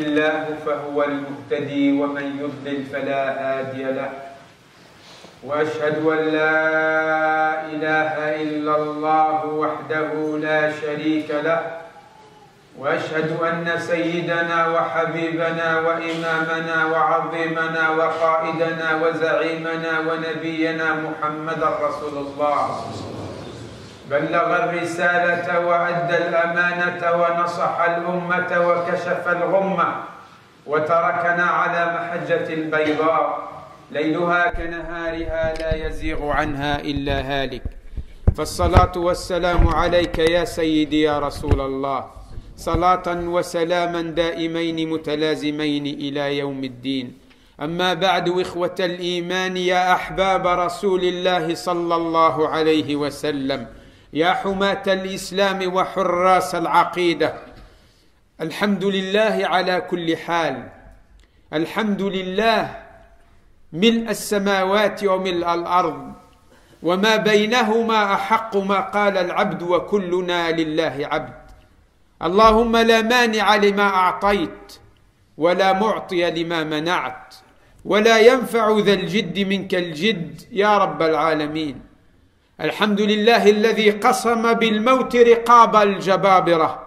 الله فهو المهتدي ومن يضلل فلا هادي له وأشهد أن لا إله إلا الله وحده لا شريك له وأشهد أن سيدنا وحبيبنا وإمامنا وعظيمنا وقائدنا وزعيمنا ونبينا محمدا رسول الله بلغ الرسالة وأدى الأمانة ونصح الأمة وكشف الغمة وتركنا على محجة بيضاء ليلها كنهارها لا يزيغ عنها إلا هالك. فالصلاة والسلام عليك يا سيدي يا رسول الله، صلاة وسلاما دائمين متلازمين إلى يوم الدين. أما بعد، إخوة الإيمان، يا أحباب رسول الله صلى الله عليه وسلم، يا حماة الإسلام وحراس العقيدة، الحمد لله على كل حال. الحمد لله ملء السماوات وملء الأرض وما بينهما أحق ما قال العبد وكلنا لله عبد. اللهم لا مانع لما أعطيت ولا معطي لما منعت ولا ينفع ذا الجد منك الجد يا رب العالمين. الحمد لله الذي قسم بالموت رقاب الجبابرة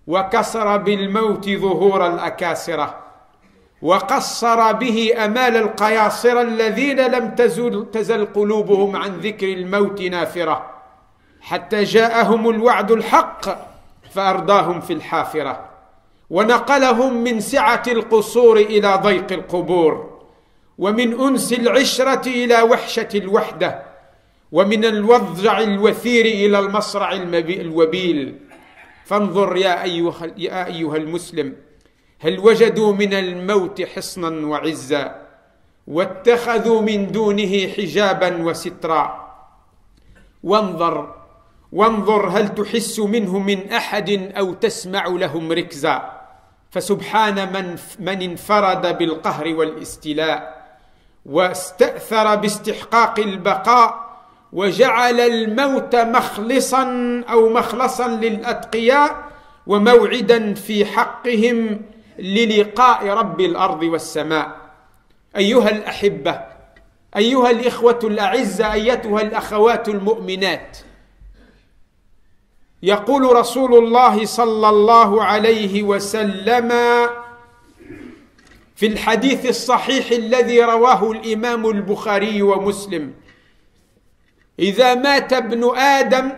وكسر بالموت ظهور الأكاسرة وقصر به أمال القياصرة الذين لم تزل قلوبهم عن ذكر الموت نافرة حتى جاءهم الوعد الحق فأرداهم في الحافرة ونقلهم من سعة القصور إلى ضيق القبور ومن أنس العشرة إلى وحشة الوحدة ومن الوضع الوثير إلى المصرع الوبيل. فانظر يا أيها المسلم، هل وجدوا من الموت حصنا وعزا واتخذوا من دونه حجابا وسترا؟ وانظر هل تحس منه من أحد أو تسمع لهم ركزا؟ فسبحان من انفرد بالقهر والاستيلاء واستأثر باستحقاق البقاء وجعل الموت مخلصا للأتقياء وموعدا في حقهم للقاء رب الأرض والسماء. أيها الأحبة، أيها الإخوة الأعزة، أيتها الأخوات المؤمنات، يقول رسول الله صلى الله عليه وسلم في الحديث الصحيح الذي رواه الإمام البخاري ومسلم: إذا مات ابن آدم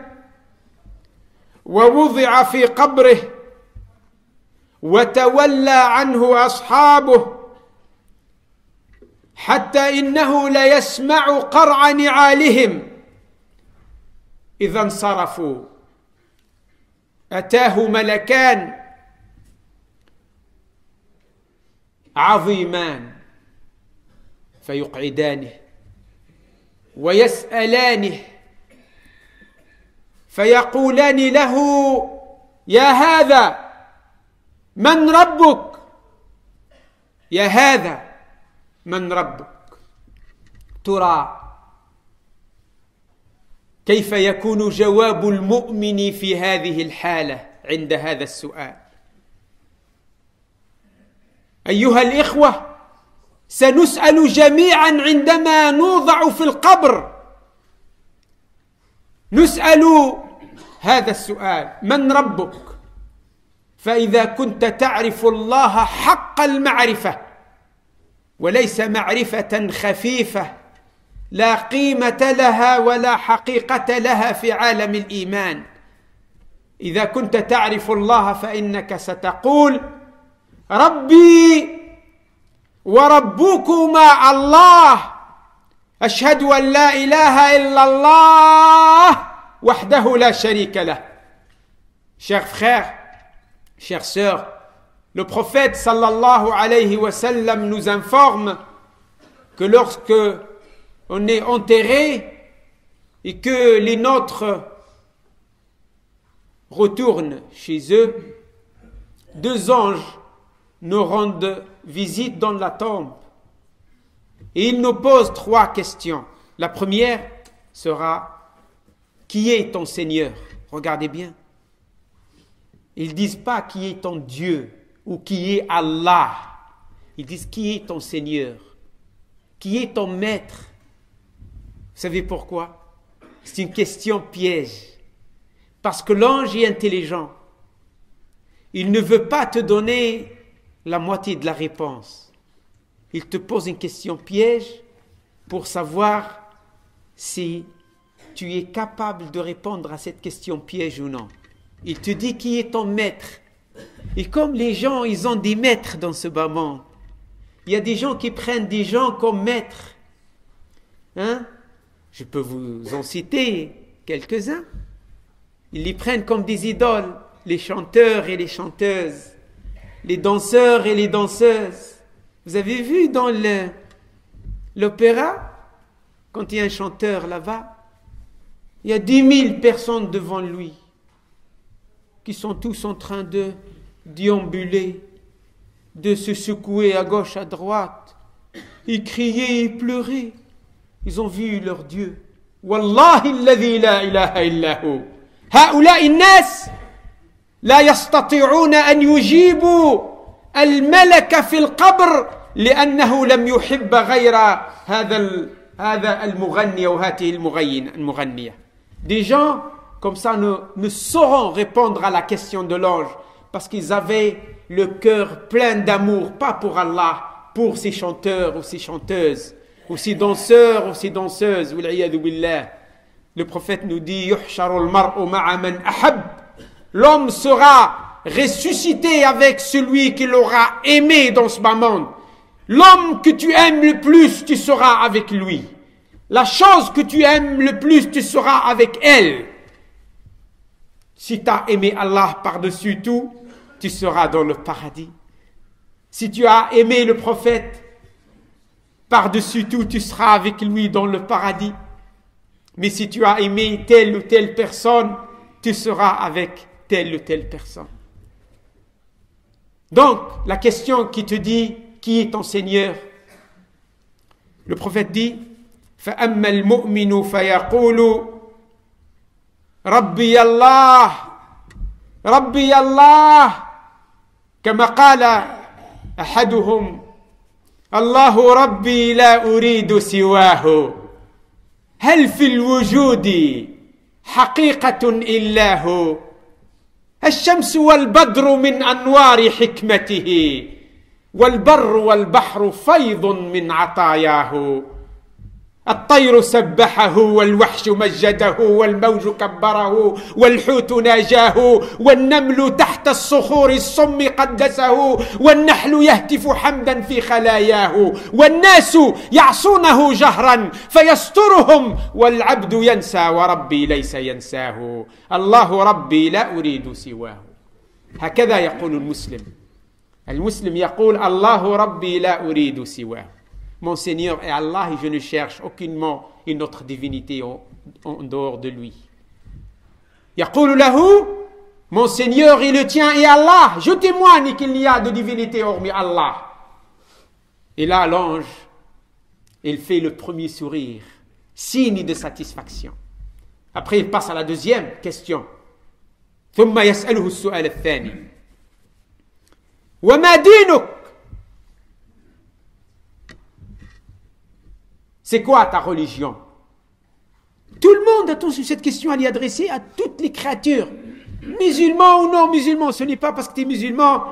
ووضع في قبره وتولى عنه أصحابه حتى إنه ليسمع قرع نعالهم إذا انصرفوا، أتاه ملكان عظيمان فيقعدانه ويسألانه فيقولان له: يا هذا من ربك؟ يا هذا من ربك؟ ترى كيف يكون جواب المؤمن في هذه الحالة عند هذا السؤال؟ أيها الإخوة، سنسأل جميعا عندما نوضع في القبر، نسأل هذا السؤال: من ربك؟ فإذا كنت تعرف الله حق المعرفة وليس معرفة خفيفة لا قيمة لها ولا حقيقة لها في عالم الإيمان، إذا كنت تعرف الله فإنك ستقول: ربي وربكما الله، أشهد أن لا إله إلا الله وحده لا شريك له. Chers frères, chères sœurs, le prophète sallallahu alayhi wa sallam nous informe que lorsque on est enterré et que les nôtres retournent chez eux, deux anges nous rendent visite dans la tombe et ils nous posent trois questions. La première sera: qui est ton Seigneur? Regardez bien. Ils ne disent pas qui est ton Dieu ou qui est Allah. Ils disent qui est ton Seigneur? Qui est ton maître? Vous savez pourquoi? C'est une question piège. Parce que l'ange est intelligent. Il ne veut pas te donner la moitié de la réponse. Il te pose une question piège pour savoir si tu es capable de répondre à cette question piège ou non. Il te dit qui est ton maître. Et comme les gens, ils ont des maîtres dans ce bas monde, il y a des gens qui prennent des gens comme maîtres. Hein? Je peux vous en citer quelques-uns. Ils les prennent comme des idoles, les chanteurs et les chanteuses, les danseurs et les danseuses. Vous avez vu dans l'opéra, quand il y a un chanteur là-bas, il y a 10 000 personnes devant lui qui sont tous en train de déambuler, de se secouer à gauche, à droite, et crier et pleurer. Ils ont vu leur Dieu. Wallahi alladhi la ilaha illahu. هؤلاء الناس لا يستطيعون أن يجيبوا الملك في القبر لأنه لم يحب غير هذا المغني أو هذه المغنية. Des gens comme ça ne sauront répondre à la question de l'ange parce qu'ils avaient le cœur plein d'amour, pas pour Allah, pour ces chanteurs ou ces chanteuses, ou ces danseurs ou ces danseuses. Le prophète nous dit l'homme sera ressuscité avec celui qu'il aura aimé dans ce bas monde. L'homme que tu aimes le plus, tu seras avec lui. La chose que tu aimes le plus, tu seras avec elle. Si tu as aimé Allah par-dessus tout, tu seras dans le paradis. Si tu as aimé le prophète par-dessus tout, tu seras avec lui dans le paradis. Mais si tu as aimé telle ou telle personne, tu seras avec telle ou telle personne. Donc, la question qui te dit qui est ton Seigneur, le prophète dit فَأَمَّا الْمُؤْمِنُ فَيَقُولُ رَبِّيَ اللَّهِ رَبِّيَ اللَّهِ كما قال أحدهم الله ربي لا أريد سواه هل في الوجود حقيقة إلا هو الشمس والبدر من أنوار حكمته والبر والبحر فيض من عطاياه الطير سبحه والوحش مجده والموج كبره والحوت ناجاه والنمل تحت الصخور الصم قدسه والنحل يهتف حمدا في خلاياه والناس يعصونه جهرا فيسترهم والعبد ينسى وربي ليس ينساه الله ربي لا أريد سواه. هكذا يقول المسلم يقول الله ربي لا أريد سواه. Mon Seigneur est Allah et je ne cherche aucunement une autre divinité en dehors de lui. يقول له, mon Seigneur est le tien et Allah, je témoigne qu'il n'y a de divinité hormis Allah. Et là l'ange, il fait le premier sourire, signe de satisfaction. Après il passe à la deuxième question. ثم يسأله السؤال الثاني وما دينك. C'est quoi ta religion? Tout le monde, attention, cette question elle est adressée à toutes les créatures. Musulmans ou non musulmans, ce n'est pas parce que tu es musulman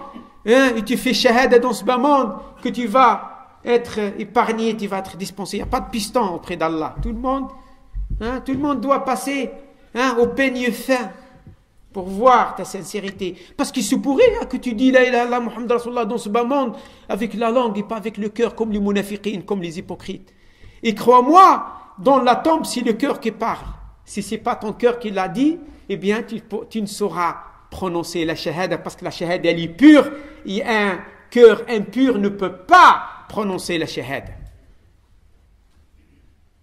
et tu fais shahada dans ce bas monde que tu vas être épargné, tu vas être dispensé. Il n'y a pas de piston auprès d'Allah. Tout le monde doit passer au peigne fin pour voir ta sincérité. Parce qu'il se pourrait que tu dis la ilaha illallah Muhammad Rasulullah dans ce bas monde avec la langue et pas avec le cœur comme les munafiqines, comme les hypocrites. Et crois-moi, dans la tombe, c'est le cœur qui parle. Si ce n'est pas ton cœur qui l'a dit, eh bien, tu ne sauras prononcer la shahada parce que la shahada, elle est pure et un cœur impur ne peut pas prononcer la shahada.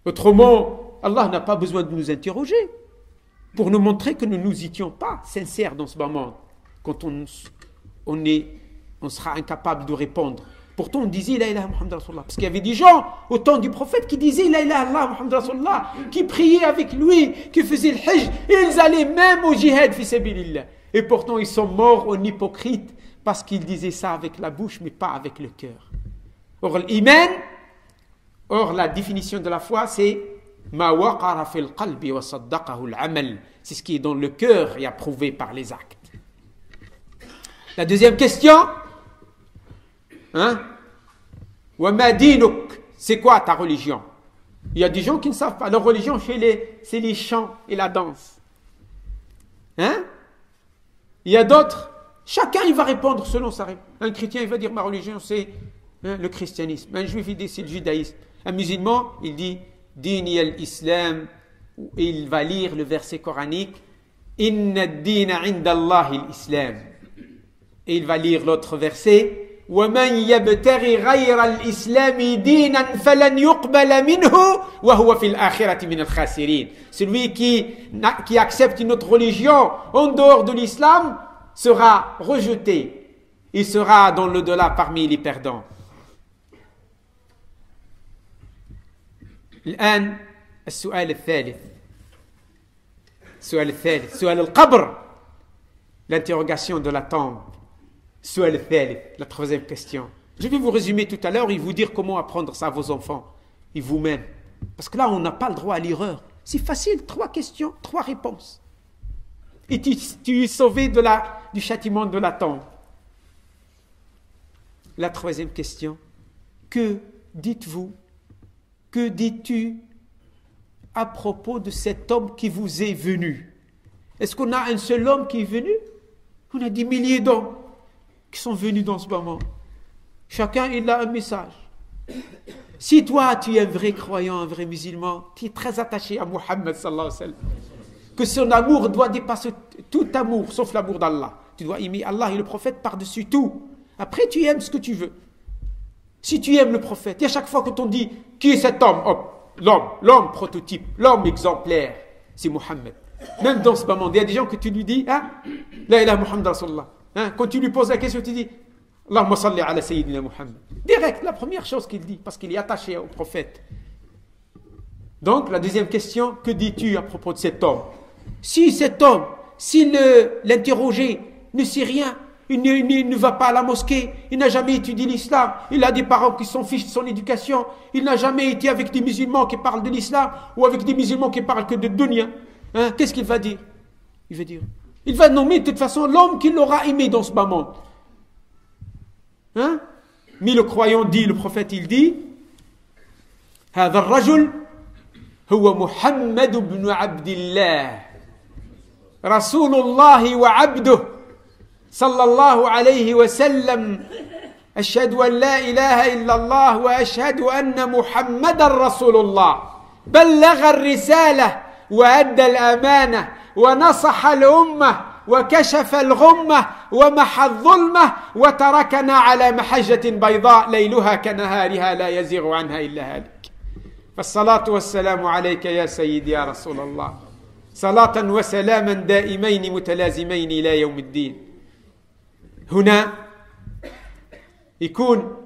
Autrement, Allah n'a pas besoin de nous interroger pour nous montrer que nous ne nous étions pas sincères dans ce moment quand on sera incapable de répondre. Pourtant, on disait la ilaha Muhammad Rasulullah. Parce qu'il y avait des gens au temps du prophète qui disaient la ilaha Muhammad Rasulullah, qui priaient avec lui, qui faisaient le hajj, et ils allaient même au jihad fi sabilillah. Et pourtant, ils sont morts en hypocrite parce qu'il disait ça avec la bouche, mais pas avec le cœur. Or, l'iman, la définition de la foi, c'est ma waqara fil qalbi wa saddaqahu al-amal. C'est ce qui est dans le cœur et approuvé par les actes. La deuxième question, wa ma dinuk, c'est quoi ta religion? Il y a des gens qui ne savent pas. Leur religion, c'est les chants et la danse. Il y a d'autres, chacun il va répondre selon sa réponse. Un chrétien il va dire ma religion c'est le christianisme. Un juif il dit c'est le judaïsme. Un musulman il dit dini al-islam. Il va lire le verset coranique inna ad-dina 'inda Allahi al-islam. Et il va lire l'autre verset وَمَنْ يَبْتَغِ غَيْرَ الْإِسْلَامِ دِينًا فَلَنْ يُقْبَلَ مِنْهُ وَهُوَ فِي الْآخِرَةِ مِنَ الْخَاسِرِينَ. Celui qui accepte une autre religion en dehors de l'islam sera rejeté. Il sera dans l'au-delà parmi les perdants. الآن السؤال الثالث سؤال القبر, l'interrogation de la tombe. La troisième question. Je vais vous résumer tout à l'heure et vous dire comment apprendre ça à vos enfants et vous-même. Parce que là, on n'a pas le droit à l'erreur. C'est facile, 3 questions, 3 réponses. Et tu es sauvé du châtiment de la tombe. La troisième question. Que dites-vous, que dis-tu à propos de cet homme qui vous est venu? Est-ce qu'on a un seul homme qui est venu? On a des milliers d'hommes qui sont venus dans ce moment. Chacun, il a un message. Si toi, tu es un vrai croyant, un vrai musulman, tu es très attaché à Muhammad sallallahu alayhi wa sallam, que son amour doit dépasser tout amour, sauf l'amour d'Allah. Tu dois aimer Allah et le prophète par-dessus tout. Après, tu aimes ce que tu veux. Si tu aimes le prophète, et à chaque fois que t'on dit, qui est cet homme? Hop, l'homme prototype, l'homme exemplaire, c'est Muhammad. Même dans ce moment, il y a des gens que tu lui dis, la ilaha Muhammad Rasulullah. Quand tu lui poses la question, tu dis Allahumma salli ala Sayyidina Muhammad. Direct, la première chose qu'il dit, parce qu'il est attaché au prophète. Donc, la deuxième question, que dis-tu à propos de cet homme? Si cet homme, s'il l'interrogeait, ne sait rien, il ne va pas à la mosquée, il n'a jamais étudié l'islam, il a des parents qui s'en fichent de son éducation, il n'a jamais été avec des musulmans qui parlent de l'islam ou avec des musulmans qui parlent que de dunya. Qu'est-ce qu'il va dire? Il va nommer de toute façon l'homme qu'il aura aimé dans ce moment. Mais le croyant dit, le prophète il dit هذا الرجل هو محمد بن عبد الله رسول الله وعبده صلى الله عليه وسلم أشهد أن لا إله إلا الله وأشهد أن محمد رسول الله بلغ الرسالة وأدى الأمانة ونصح الأمة وكشف الغمة ومحى الظلمة وتركنا على محجة بيضاء ليلها كنهارها لا يزيغ عنها إلا هالك فالصلاة والسلام عليك يا سيدي يا رسول الله صلاة وسلاما دائمين متلازمين إلى يوم الدين. هنا يكون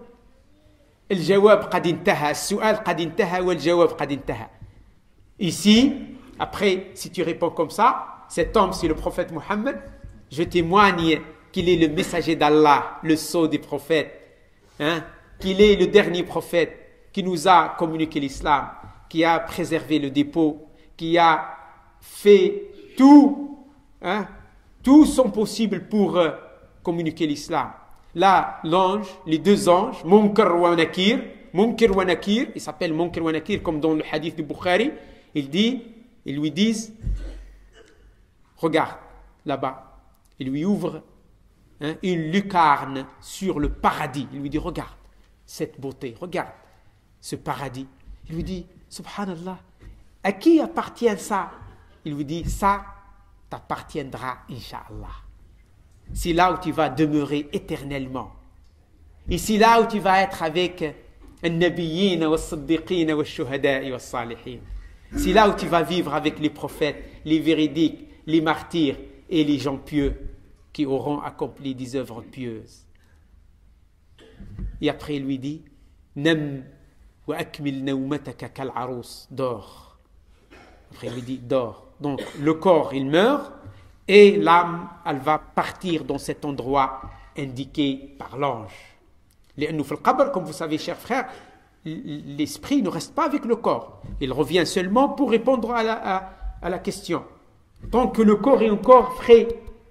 الجواب قد انتهى, السؤال قد انتهى والجواب قد انتهى. Ici, après, si tu réponds comme ça, cet homme, c'est le prophète Mohammed, je témoigne qu'il est le messager d'Allah, le sceau des prophètes, qu'il est le dernier prophète qui nous a communiqué l'islam, qui a préservé le dépôt, qui a fait tout son possible pour communiquer l'islam. Là, l'ange, les 2 anges, Munkar wa Nakir, ils s'appellent Munkar wa Nakir comme dans le hadith du Bukhari, ils lui disent, regarde là-bas, il lui ouvre une lucarne sur le paradis. Il lui dit, regarde cette beauté, regarde ce paradis. Il lui dit, subhanallah, à qui appartient ça? Il lui dit, ça t'appartiendra, Inch'Allah. C'est là où tu vas demeurer éternellement. Et c'est là où tu vas être avec النبيين والصديقين والشهداء والصالحين. C'est là où tu vas vivre avec les prophètes, les véridiques, les martyrs et les gens pieux qui auront accompli des œuvres pieuses. Et après il lui dit, Nam wa akmil nawmataka kal arous, dors. Après il lui dit, dors. Donc le corps il meurt et l'âme elle va partir dans cet endroit indiqué par l'ange. لأنه في القبر, comme vous savez, chers frères, l'esprit ne reste pas avec le corps. Il revient seulement pour répondre à la question. Tant que le corps est encore frais,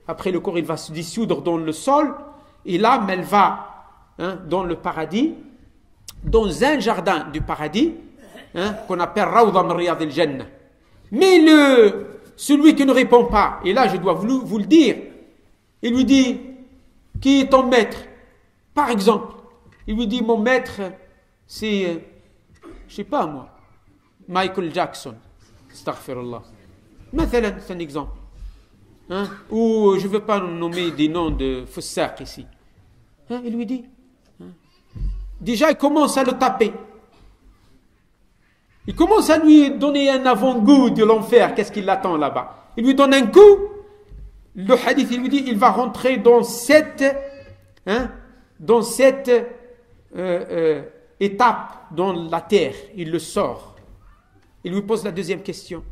après le corps il va se dissoudre dans le sol, et l'âme elle va dans le paradis, dans un jardin du paradis, qu'on appelle Rawda min Riyad al-Jannah. Mais celui qui ne répond pas, et là je dois vous le dire, il lui dit, qui est ton maître? Par exemple, il lui dit, mon maître, c'est, je sais pas moi, Michael Jackson. Astaghfirullah. Mathalan, c'est un exemple. Ou je ne veux pas nommer des noms de foussaq ici. Il lui dit. Déjà, il commence à le taper. Il commence à lui donner un avant-goût de l'enfer. Qu'est-ce qui l'attend là-bas? Il lui donne un coup. Le hadith, il lui dit, il va rentrer dans cette étape dans la terre. Il le sort. Il lui pose la deuxième question.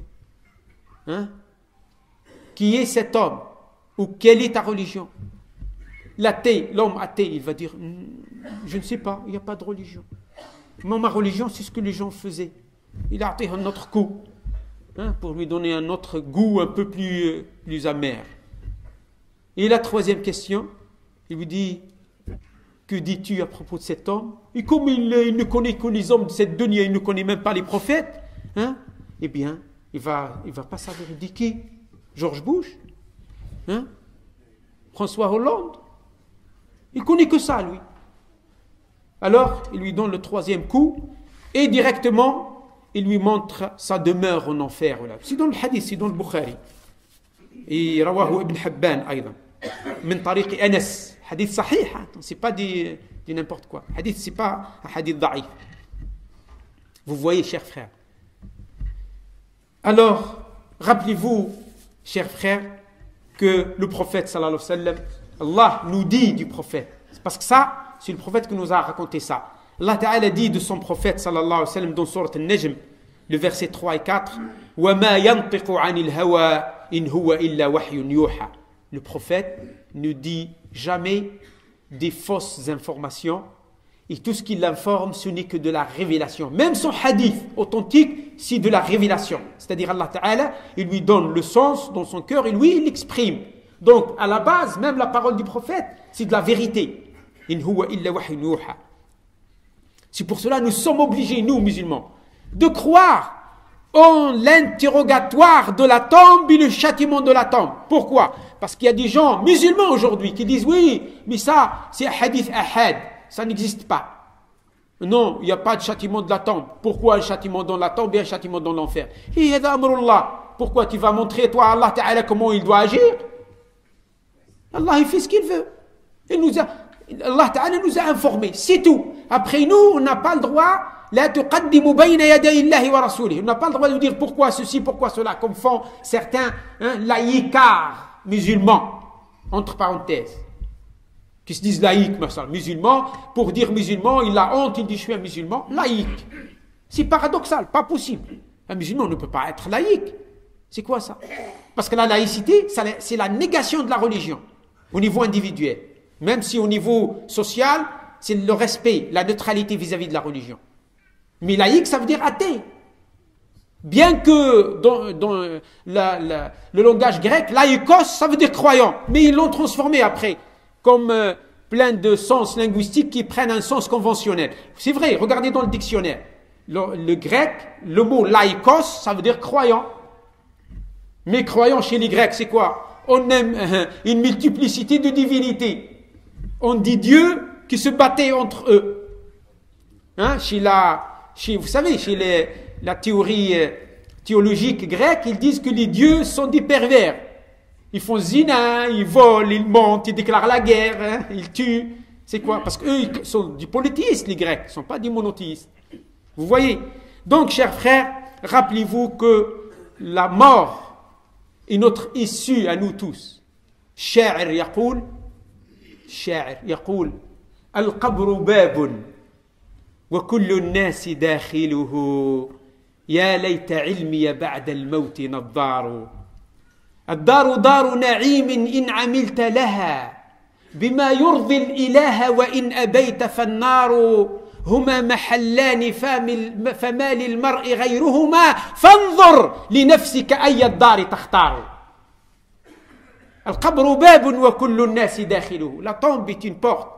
Qui est cet homme? Ou quelle est ta religion? L'athée, l'homme athée, il va dire, je ne sais pas, il n'y a pas de religion. Moi, ma religion, c'est ce que les gens faisaient. Il a atteint un autre coup, pour lui donner un autre goût un peu plus amer. Et la troisième question, il lui dit, que dis-tu à propos de cet homme? Et comme il ne connaît que les hommes de cette dunya, il ne connaît même pas les prophètes, eh bien, il va pas savoir. Il dit qui? George Bush? François Hollande? Il connaît que ça, lui. Alors, il lui donne le troisième coup, et directement, il lui montre sa demeure en enfer. C'est dans le hadith, c'est dans le Bukhari. Et rawahu Ibn Hibban, أيضا. من طريق أنس. Hadith sahih, c'est pas dit n'importe quoi. Hadith, c'est pas un hadith da'if. Vous voyez, chers frères. Alors, rappelez-vous, chers frères, que le prophète, sallallahu alayhi wa sallam, Allah nous dit du prophète. Parce que ça, c'est le prophète qui nous a raconté ça. Allah Ta'ala dit de son prophète, sallallahu alayhi wa sallam, dans Surat Al-Najm, le verset 3 et 4, وَمَا يَنْطِقُ عَنِ الْهَوَىٰ إِنْ هُوَ إِلَّا وَحْيٌ يُوحَىٰ. Le prophète ne dit jamais des fausses informations, et tout ce qu'il informe, ce n'est que de la révélation. Même son hadith authentique, c'est de la révélation. C'est-à-dire Allah Ta'ala, il lui donne le sens dans son cœur et lui, il l'exprime. Donc, à la base, même la parole du prophète, c'est de la vérité. In huwa illa wahyun yuha. C'est pour cela que nous sommes obligés, nous musulmans, de croire en l'interrogatoire de la tombe et le châtiment de la tombe. Pourquoi? Parce qu'il y a des gens musulmans aujourd'hui qui disent oui, mais ça, c'est un hadith ahad, ça n'existe pas. Non, il n'y a pas de châtiment de la tombe. Pourquoi un châtiment dans la tombe et un châtiment dans l'enfer? Pourquoi tu vas montrer, toi, Allah Ta'ala, comment il doit agir? Allah, il fait ce qu'il veut. Allah Ta'ala nous a informés, c'est tout. Après nous, on n'a pas le droit. On n'a pas le droit de dire pourquoi ceci, pourquoi cela, comme font certains laïcards musulmans, entre parenthèses, qui se disent laïcs, musulmans, pour dire musulman, il a honte, il dit je suis un musulman, laïque. C'est paradoxal, pas possible. Un musulman ne peut pas être laïque. C'est quoi ça? Parce que la laïcité, c'est la négation de la religion, au niveau individuel. Même si au niveau social, c'est le respect, la neutralité vis-à-vis de la religion. Mais laïque, ça veut dire athée. Bien que dans le langage grec, laïkos, ça veut dire croyant. Mais ils l'ont transformé après, comme plein de sens linguistiques qui prennent un sens conventionnel. C'est vrai, regardez dans le dictionnaire. Le grec, le mot laïkos, ça veut dire croyant. Mais croyant chez les Grecs, c'est quoi? On aime une multiplicité de divinités. On dit Dieu qui se battait entre eux. Vous savez, chez la théorie théologique grecque, ils disent que les dieux sont des pervers. Ils font zina, ils volent, ils mentent, ils déclarent la guerre, ils tuent. C'est quoi? Parce qu'eux, ils sont des polythéistes, les Grecs, ils ne sont pas des monothéistes. Vous voyez? Donc, chers frères, rappelez-vous que la mort est notre issue à nous tous. Sha'ir yaqoul, al-qabru babun. وكل الناس داخله يا ليت علمي بعد الموت نضار الدار دار نعيم إن عملت لها بما يرضي الإله وإن أبيت فالنار هما محلان فما للمرء غيرهما فانظر لنفسك أي الدار تختار. القبر باب وكل الناس داخله. La tombe est une porte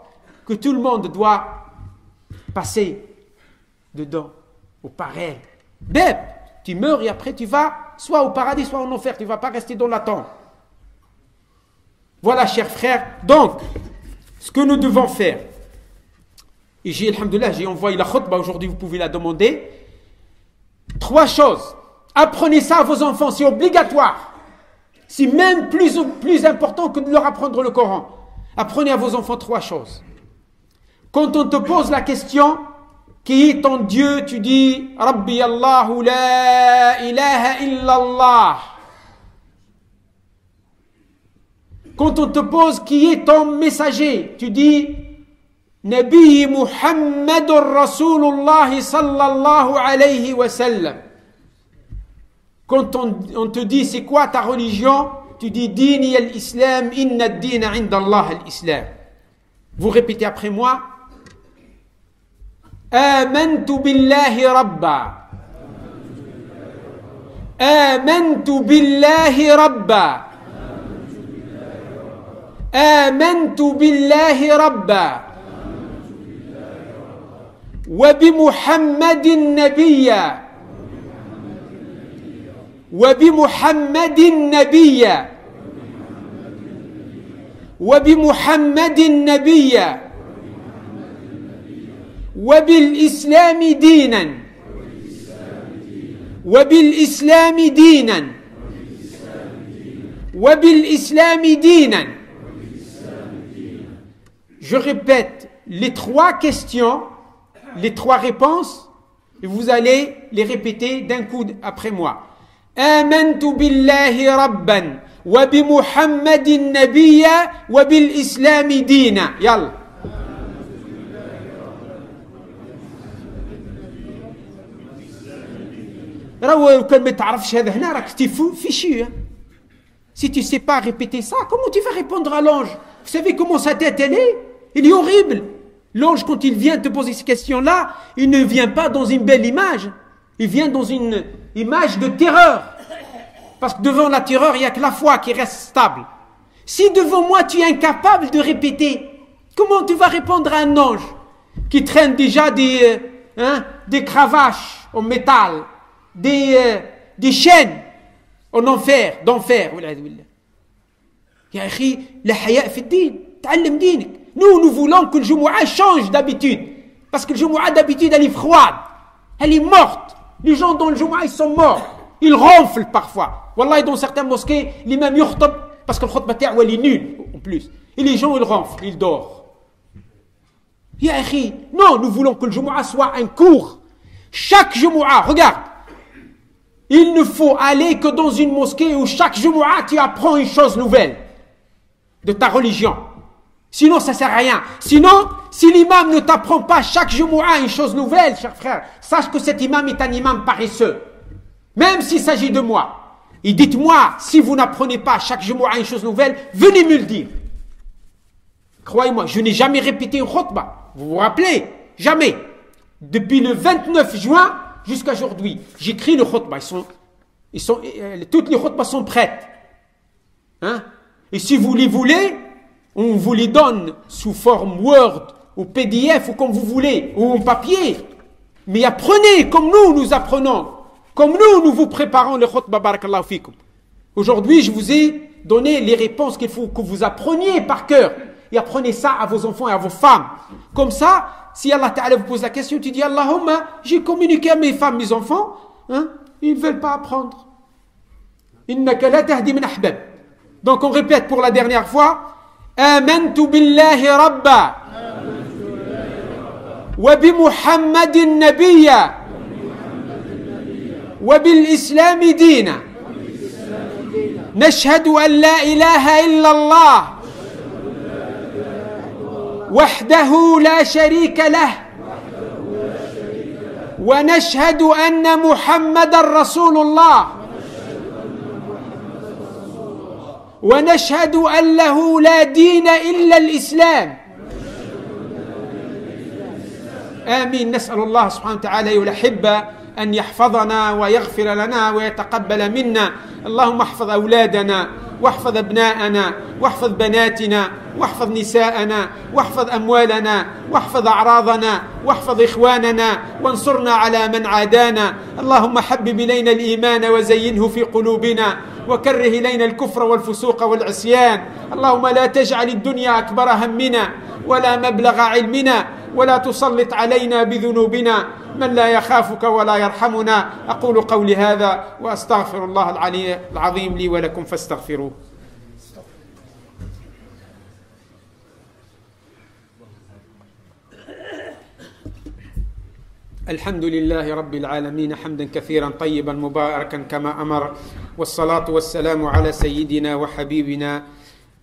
que tout le monde doit passer dedans, au paradis. Bab, tu meurs et après tu vas soit au paradis soit en enfer, tu ne vas pas rester dans la tombe. Voilà, chers frères, donc, ce que nous devons faire. Et alhamdoulilah, j'ai envoyé la khutbah aujourd'hui, vous pouvez la demander. 3 choses. Apprenez ça à vos enfants, c'est obligatoire. C'est même plus important que de leur apprendre le Coran. Apprenez à vos enfants 3 choses. Quand on te pose la question, qui est ton Dieu, tu dis Rabbi Allahu la ilaha illallah. Quand on te pose qui est ton messager, tu dis Nabi Muhammadur Rasulullah sallallahu alayhi wa sallam. Quand on te dit c'est quoi ta religion, tu dis Dini al-Islam, inna ad-dina inda Allah al-Islam. Vous répétez après moi Amantu billahi rabba. Amantu billahi rabba. Amantu billahi rabba. وبمحمد نبيا وبمحمد نبيا وبمحمد نبيا وبالإسلام دينا وبالإسلام دينا وبالإسلام دينا. Je répète les 3 questions, les 3 réponses, et vous allez les répéter d'un coup après moi. Amantu billahi rabban wa bi Muhammadin nabiyya wa bil islami dina. Yalla. Si tu ne sais pas répéter ça, comment tu vas répondre à l'ange? Vous savez comment sa tête elle est? Il est horrible. L'ange, quand il vient te poser ces questions-là, il ne vient pas dans une belle image. Il vient dans une image de terreur. Parce que devant la terreur, il n'y a que la foi qui reste stable. Si devant moi, tu es incapable de répéter, comment tu vas répondre à un ange qui traîne déjà des cravaches en métal, des chaînes en enfer, d'enfer. Ya akhi, la haya fi din, ta'allam dinik. Nous voulons que le Jumu'ah change d'habitude. Parce que le Jumu'ah d'habitude, elle est froide. Elle est morte. Les gens dans le Jumu'ah, ils sont morts. Ils ronflent parfois. Wallah, dans certaines mosquées, l'imam yukhtab, parce que le khutbah ta'wa, il est nul, en plus. Et les gens, ils ronflent, ils dorment. Ya akhi, non, nous voulons que le Jumu'ah soit un cours. Chaque Jumu'ah, regarde. Il ne faut aller que dans une mosquée où chaque Jumu'ah, tu apprends une chose nouvelle de ta religion. Sinon, ça ne sert à rien. Sinon, si l'imam ne t'apprend pas chaque Jumu'ah une chose nouvelle, cher frère, sache que cet imam est un imam paresseux. Même s'il s'agit de moi. Et dites-moi, si vous n'apprenez pas chaque Jumu'ah une chose nouvelle, venez me le dire. Croyez-moi, je n'ai jamais répété une khutbah. Vous vous rappelez? Jamais. Depuis le 29 juin jusqu'à aujourd'hui, j'écris le khutbah. Toutes les khutbahs sont prêtes. Hein? Et si vous les voulez, on vous les donne sous forme Word, ou PDF, ou comme vous voulez, ou en papier. Mais apprenez comme nous apprenons. Comme nous vous préparons le khutbah, barakallahu fikum. Aujourd'hui, je vous ai donné les réponses qu'il faut que vous appreniez par cœur. Et apprenez ça à vos enfants et à vos femmes. Comme ça, si Allah Ta'ala vous pose la question, tu dis Allahumma, j'ai communiqué à mes femmes, mes enfants, hein, ils ne veulent pas apprendre. Innaka la tahdi min ahbab. Donc on répète pour la dernière fois. Amantu billahi rabba. Wa bi Muhammadin nabiyya. Wa bil islami dina. Nashhadu an la ilaha illallah. وحده لا شريك له ونشهد أن محمد رسول الله ونشهد أن له لا دين إلا الإسلام. آمين. نسأل الله سبحانه وتعالى أيها الأحبة أن يحفظنا ويغفر لنا ويتقبل منا. اللهم احفظ أولادنا واحفظ أبناءنا واحفظ بناتنا واحفظ نساءنا واحفظ أموالنا واحفظ أعراضنا واحفظ إخواننا وانصرنا على من عادانا. اللهم حبب إلينا الإيمان وزينه في قلوبنا وكره إلينا الكفر والفسوق والعصيان. اللهم لا تجعل الدنيا أكبر همنا ولا مبلغ علمنا ولا تسلط علينا بذنوبنا من لا يخافك ولا يرحمنا. أقول قولي هذا وأستغفر الله العلي العظيم لي ولكم فاستغفروه. الحمد لله رب العالمين حمدا كثيرا طيبا مباركا كما أمر، والصلاة والسلام على سيدنا وحبيبنا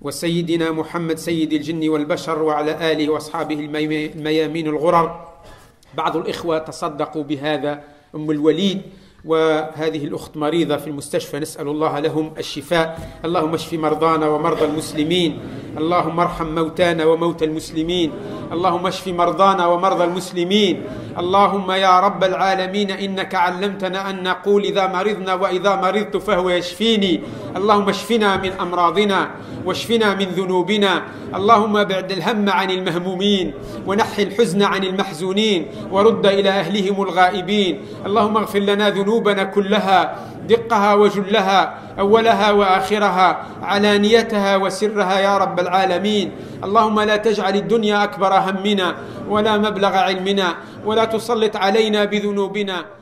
وسيدنا محمد سيد الجن والبشر وعلى آله وأصحابه الميامين الغرر. بعض الإخوة تصدقوا بهذا. أم الوليد وهذه الأخت مريضة في المستشفى، نسأل الله لهم الشفاء. اللهم اشف مرضانا ومرضى المسلمين، اللهم ارحم موتانا وموتى المسلمين، اللهم اشف مرضانا ومرضى المسلمين. اللهم يا رب العالمين إنك علمتنا أن نقول إذا مرضنا وإذا مرضت فهو يشفيني. اللهم اشفنا من أمراضنا واشفنا من ذنوبنا. اللهم ابعد الهم عن المهمومين ونحي الحزن عن المحزونين ورد إلى أهلهم الغائبين. اللهم اغفر لنا ذنوبنا كلها دقها وجلها أولها وآخرها علانيتها وسرها يا رب العالمين. اللهم لا تجعل الدنيا أكبر همنا ولا مبلغ علمنا ولا تسلط علينا بذنوبنا.